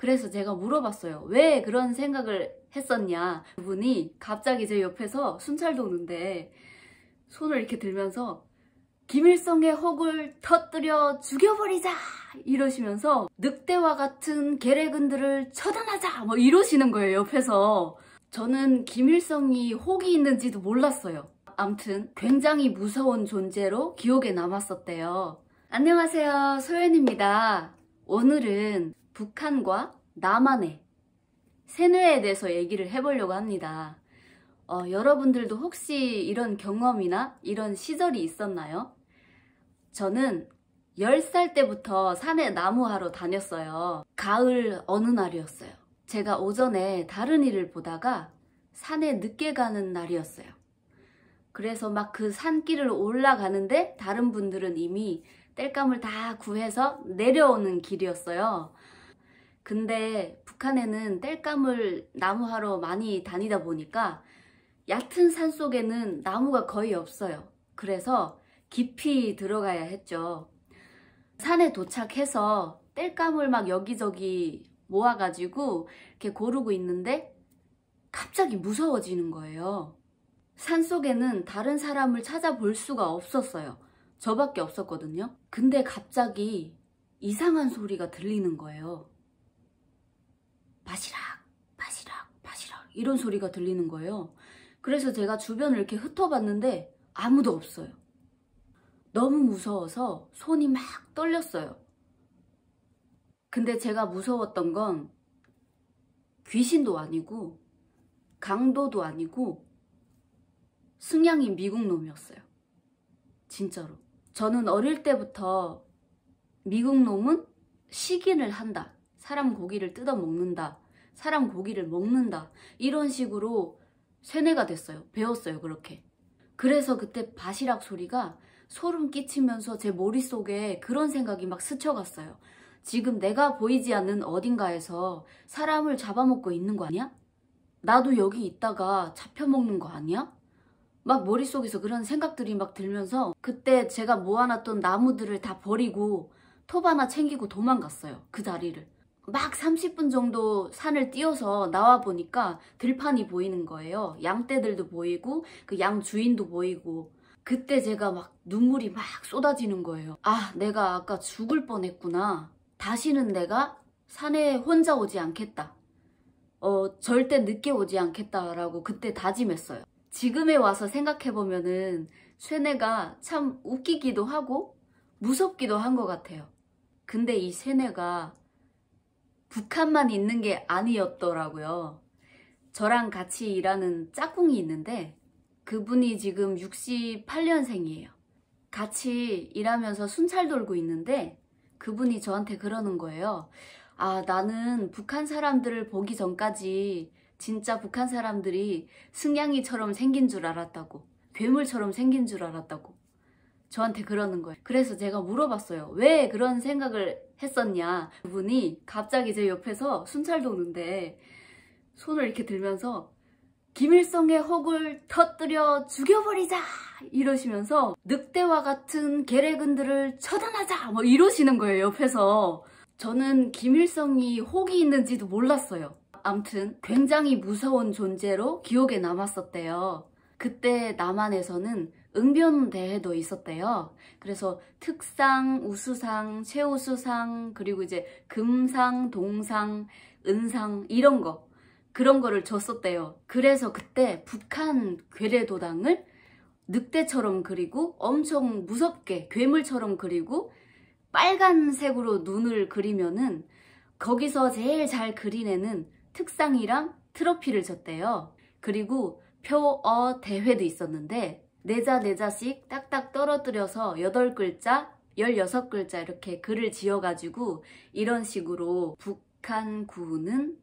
그래서 제가 물어봤어요. 왜 그런 생각을 했었냐. 그분이 갑자기 제 옆에서 순찰 도는데 손을 이렇게 들면서 김일성의 혹을 터뜨려 죽여버리자 이러시면서 늑대와 같은 계략은들을 처단하자 뭐 이러시는 거예요. 옆에서. 저는 김일성이 혹이 있는지도 몰랐어요. 암튼 굉장히 무서운 존재로 기억에 남았었대요. 안녕하세요, 소연입니다. 오늘은 북한과 남한의 세뇌에 대해서 얘기를 해보려고 합니다. 여러분들도 혹시 이런 경험이나 이런 시절이 있었나요? 저는 10살 때부터 산에 나무하러 다녔어요. 가을 어느 날이었어요. 제가 오전에 다른 일을 보다가 산에 늦게 가는 날이었어요. 그래서 막 그 산길을 올라가는데 다른 분들은 이미 땔감을 다 구해서 내려오는 길이었어요. 근데 북한에는 땔감을 나무하러 많이 다니다 보니까 얕은 산 속에는 나무가 거의 없어요. 그래서 깊이 들어가야 했죠. 산에 도착해서 땔감을 막 여기저기 모아가지고 이렇게 고르고 있는데 갑자기 무서워지는 거예요. 산 속에는 다른 사람을 찾아볼 수가 없었어요. 저밖에 없었거든요. 근데 갑자기 이상한 소리가 들리는 거예요. 바시락, 바시락, 바시락 이런 소리가 들리는 거예요. 그래서 제가 주변을 이렇게 흩어봤는데 아무도 없어요. 너무 무서워서 손이 막 떨렸어요. 근데 제가 무서웠던 건 귀신도 아니고 강도도 아니고 승냥이 미국 놈이었어요. 진짜로. 저는 어릴 때부터 미국 놈은 식인을 한다. 사람 고기를 뜯어 먹는다. 사람 고기를 먹는다. 이런 식으로 세뇌가 됐어요. 배웠어요, 그렇게. 그래서 그때 바시락 소리가 소름 끼치면서 제 머릿속에 그런 생각이 막 스쳐갔어요. 지금 내가 보이지 않는 어딘가에서 사람을 잡아먹고 있는 거 아니야? 나도 여기 있다가 잡혀먹는 거 아니야? 막 머릿속에서 그런 생각들이 막 들면서 그때 제가 모아놨던 나무들을 다 버리고 톱 하나 챙기고 도망갔어요. 그 자리를. 막 30분 정도 산을 뛰어서 나와 보니까 들판이 보이는 거예요. 양떼들도 보이고 그 양 주인도 보이고. 그때 제가 막 눈물이 막 쏟아지는 거예요. 아, 내가 아까 죽을 뻔했구나. 다시는 내가 산에 혼자 오지 않겠다. 절대 늦게 오지 않겠다라고 그때 다짐했어요. 지금에 와서 생각해보면은 세뇌가 참 웃기기도 하고 무섭기도 한 것 같아요. 근데 이 세뇌가 북한만 있는 게 아니었더라고요. 저랑 같이 일하는 짝꿍이 있는데 그분이 지금 68년생이에요. 같이 일하면서 순찰 돌고 있는데 그분이 저한테 그러는 거예요. 아, 나는 북한 사람들을 보기 전까지 진짜 북한 사람들이 승냥이처럼 생긴 줄 알았다고. 괴물처럼 생긴 줄 알았다고. 저한테 그러는 거예요. 그래서 제가 물어봤어요. 왜 그런 생각을 했었냐. 그분이 갑자기 제 옆에서 순찰 도는데 손을 이렇게 들면서 김일성의 혹을 터뜨려 죽여버리자 이러시면서 늑대와 같은 계략은들을 처단하자 뭐 이러시는 거예요. 옆에서. 저는 김일성이 혹이 있는지도 몰랐어요. 암튼 굉장히 무서운 존재로 기억에 남았었대요. 그때 남한에서는 응변대회도 있었대요. 그래서 특상, 우수상, 최우수상, 그리고 이제 금상, 동상, 은상 이런 거 그런 거를 줬었대요. 그래서 그때 북한 괴뢰도당을 늑대처럼 그리고 엄청 무섭게 괴물처럼 그리고 빨간색으로 눈을 그리면은 거기서 제일 잘 그린 애는 특상이랑 트로피를 줬대요. 그리고 표어 대회도 있었는데 네자씩 딱딱 떨어뜨려서 8글자, 16글자 이렇게 글을 지어가지고 이런 식으로 북한군은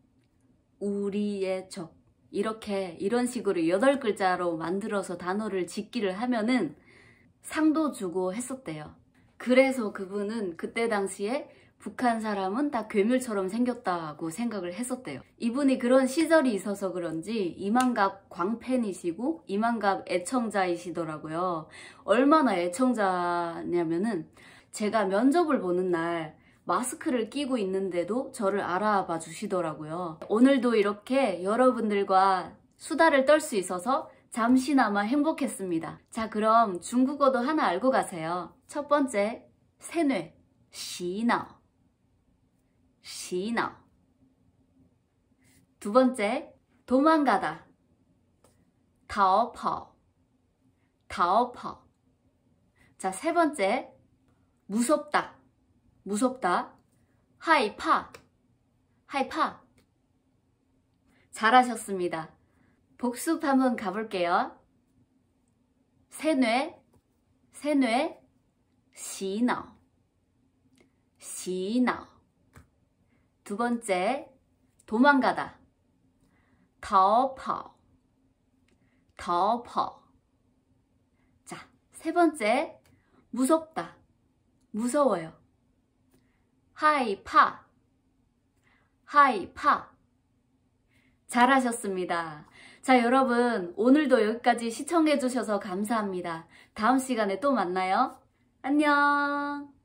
우리의 적 이런 식으로 8글자로 만들어서 단어를 짓기를 하면은 상도 주고 했었대요. 그래서 그분은 그때 당시에 북한 사람은 다 괴물처럼 생겼다고 생각을 했었대요. 이분이 그런 시절이 있어서 그런지 이만갑 광팬이시고 이만갑 애청자이시더라고요. 얼마나 애청자냐면은 제가 면접을 보는 날 마스크를 끼고 있는데도 저를 알아봐 주시더라고요. 오늘도 이렇게 여러분들과 수다를 떨 수 있어서 잠시나마 행복했습니다. 자, 그럼 중국어도 하나 알고 가세요. 첫 번째, 세뇌, 시나. 시나. 두 번째, 도망가다, 타오파오. 타오파오. 자, 세 번째, 무섭다. 무섭다. 하이파. 하이파. 잘하셨습니다. 복습 한번 가볼게요. 세뇌, 세뇌, 시나. 시나. 두 번째, 도망가다. 타오파오. 타오파오. 자, 세 번째, 무섭다. 무서워요. 하이파. 하이파. 잘하셨습니다. 자, 여러분, 오늘도 여기까지 시청해주셔서 감사합니다. 다음 시간에 또 만나요. 안녕.